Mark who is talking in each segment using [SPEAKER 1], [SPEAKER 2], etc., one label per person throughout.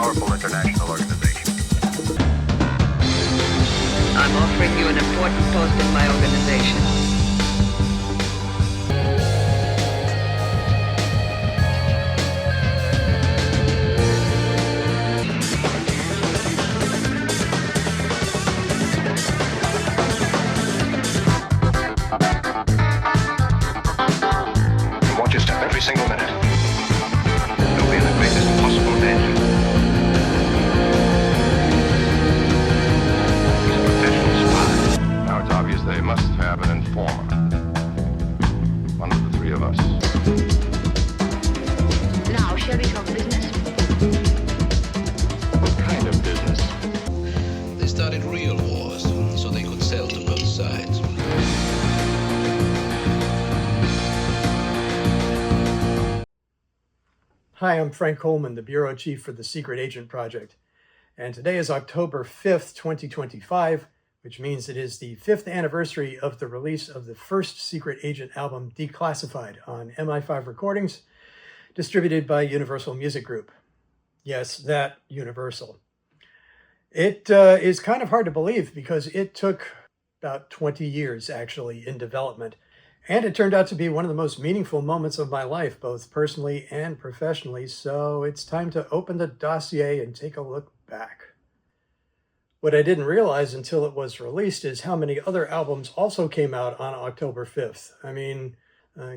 [SPEAKER 1] powerful international organization.
[SPEAKER 2] I'm offering you an important post in my organization.
[SPEAKER 1] Watch your step every single minute. You'll be in the greatest possible danger. He's a professional spy. Now it's obvious they must have an informer. One of the three of us.
[SPEAKER 3] Now, shall we talk business?
[SPEAKER 1] What kind of business?
[SPEAKER 4] They started real wars so they could sell to both sides.
[SPEAKER 5] Hi, I'm Frank Coleman, the Bureau Chief for the Secret Agent Project. And today is October 5th, 2025, which means it is the 5th anniversary of the release of the first Secret Agent album, Declassified, on MI5 Recordings, distributed by Universal Music Group. Yes, that Universal. It is kind of hard to believe because it took about 20 years, actually, in development. And it turned out to be one of the most meaningful moments of my life, both personally and professionally, so it's time to open the dossier and take a look back. What I didn't realize until it was released is how many other albums also came out on October 5th. I mean,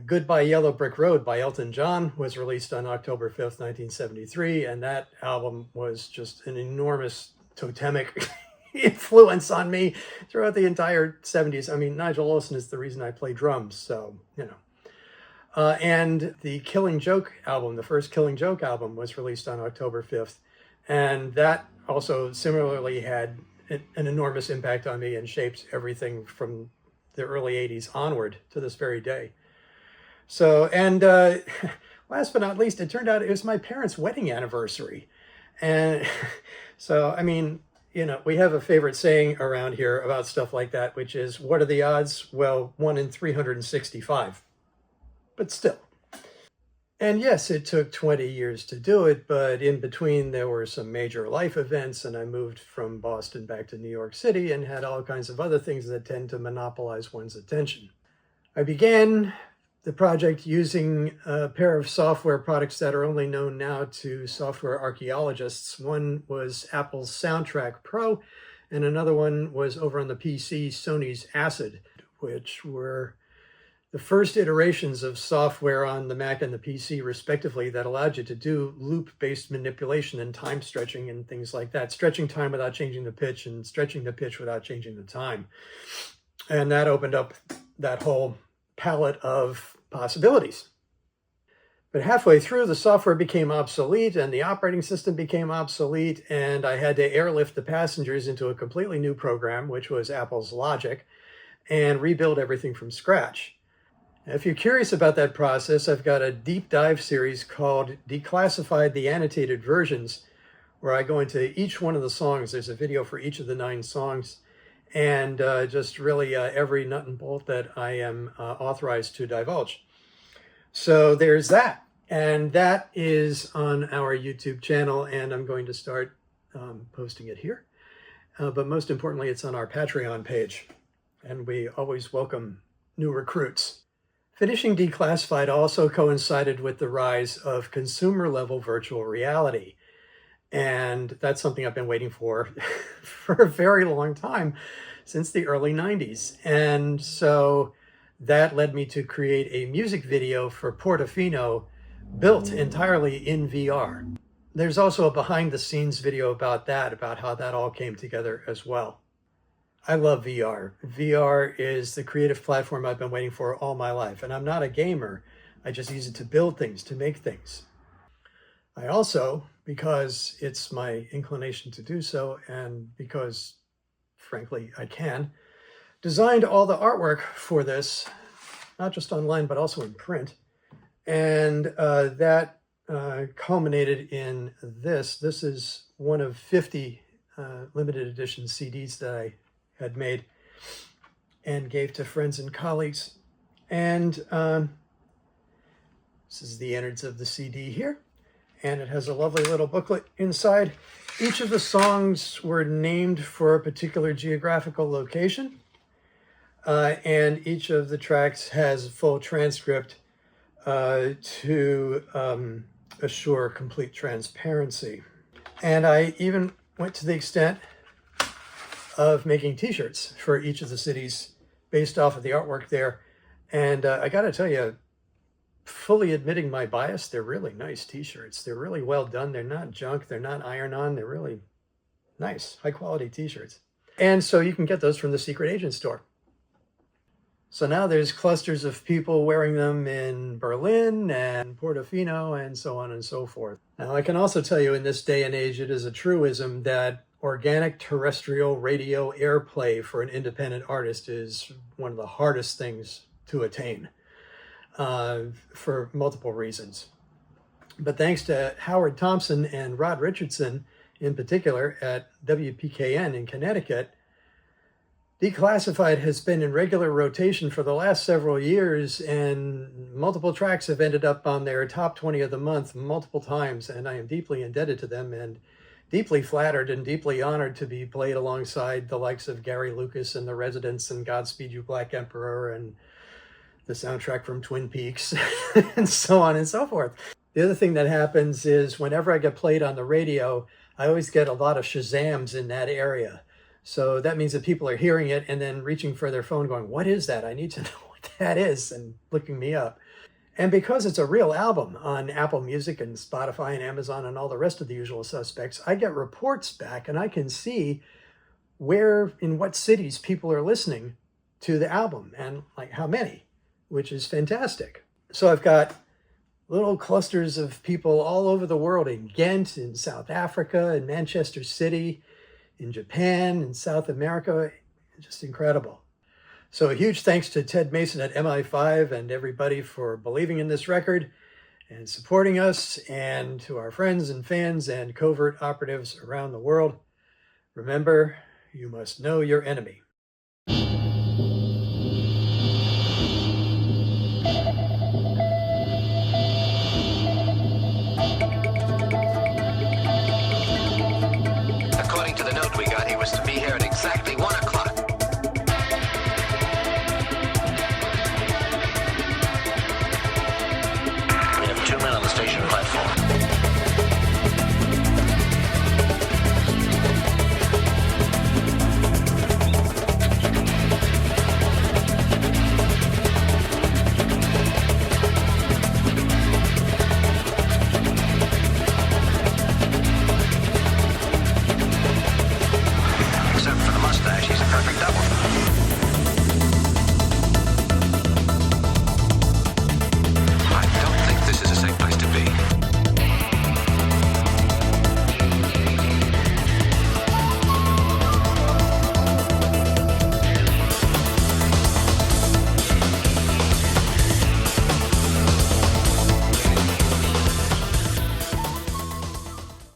[SPEAKER 5] Goodbye Yellow Brick Road by Elton John was released on October 5th, 1973, and that album was just an enormous totemic influence on me throughout the entire 70s. I mean, Nigel Olsson is the reason I play drums, so, you know. And the Killing Joke album, the first Killing Joke album, was released on October 5th. And that also similarly had an enormous impact on me and shaped everything from the early 80s onward to this very day. So, and last but not least, it turned out it was my parents' wedding anniversary. And so, I mean, you know, we have a favorite saying around here about stuff like that, which is, what are the odds? Well, 1 in 365. But still. And yes, it took 20 years to do it, but in between there were some major life events, and I moved from Boston back to New York City and had all kinds of other things that tend to monopolize one's attention. I began the project using a pair of software products that are only known now to software archaeologists. One was Apple's Soundtrack Pro, and another one was over on the PC, Sony's Acid, which were the first iterations of software on the Mac and the PC, respectively, that allowed you to do loop-based manipulation and time stretching and things like that. Stretching time without changing the pitch and stretching the pitch without changing the time. And that opened up that whole palette of possibilities. But halfway through, the software became obsolete and the operating system became obsolete, and I had to airlift the passengers into a completely new program, which was Apple's Logic, and rebuild everything from scratch. If you're curious about that process, I've got a deep dive series called Declassified: The Annotated Versions, where I go into each one of the songs. There's a video for each of the 9 songs, and just really every nut and bolt that I am authorized to divulge. So there's that. And that is on our YouTube channel, and I'm going to start posting it here. But most importantly, it's on our Patreon page, and we always welcome new recruits. Finishing Declassified also coincided with the rise of consumer-level virtual reality. And that's something I've been waiting for for a very long time, since the early 90s. And so that led me to create a music video for Portofino built entirely in VR. There's also a behind-the-scenes video about that, about how that all came together as well. I love VR. VR is the creative platform I've been waiting for all my life. And I'm not a gamer. I just use it to build things, to make things. I also, because it's my inclination to do so, and because, frankly, I can, designed all the artwork for this, not just online, but also in print. And that culminated in this. This is one of 50 limited edition CDs that I had made and gave to friends and colleagues. And this is the innards of the CD here. and it has a lovely little booklet inside. Each of the songs were named for a particular geographical location, and each of the tracks has a full transcript to assure complete transparency. And I even went to the extent of making t-shirts for each of the cities based off of the artwork there. And I got to tell you, fully admitting my bias, they're really nice t-shirts. They're really well done. They're not junk. They're not iron-on. They're really nice, high-quality t-shirts. And so you can get those from the Secret Agent store. So now there's clusters of people wearing them in Berlin and Portofino and so on and so forth. Now, I can also tell you in this day and age, it is a truism that organic terrestrial radio airplay for an independent artist is one of the hardest things to attain for multiple reasons. But thanks to Howard Thompson and Rod Richardson in particular at WPKN in Connecticut, Declassified has been in regular rotation for the last several years, and multiple tracks have ended up on their top 20 of the month multiple times, and I am deeply indebted to them and deeply flattered and deeply honored to be played alongside the likes of Gary Lucas and The Residents and Godspeed You Black Emperor and the soundtrack from Twin Peaks and so on and so forth. The other thing that happens is whenever I get played on the radio, I always get a lot of Shazams in that area. So that means that people are hearing it and then reaching for their phone going, what is that? I need to know what that is, and looking me up. And because it's a real album on Apple Music and Spotify and Amazon and all the rest of the usual suspects, I get reports back and I can see where, in what cities people are listening to the album and like how many, which is fantastic. So I've got little clusters of people all over the world in Ghent, in South Africa, in Manchester City, in Japan, in South America. Just incredible. So a huge thanks to Ted Mason at MI5 and everybody for believing in this record and supporting us, and to our friends and fans and covert operatives around the world. Remember, you must know your enemy.
[SPEAKER 4] According to the note we got, he was to be here at exactly 1 o'clock. We have 2 men on the station platform.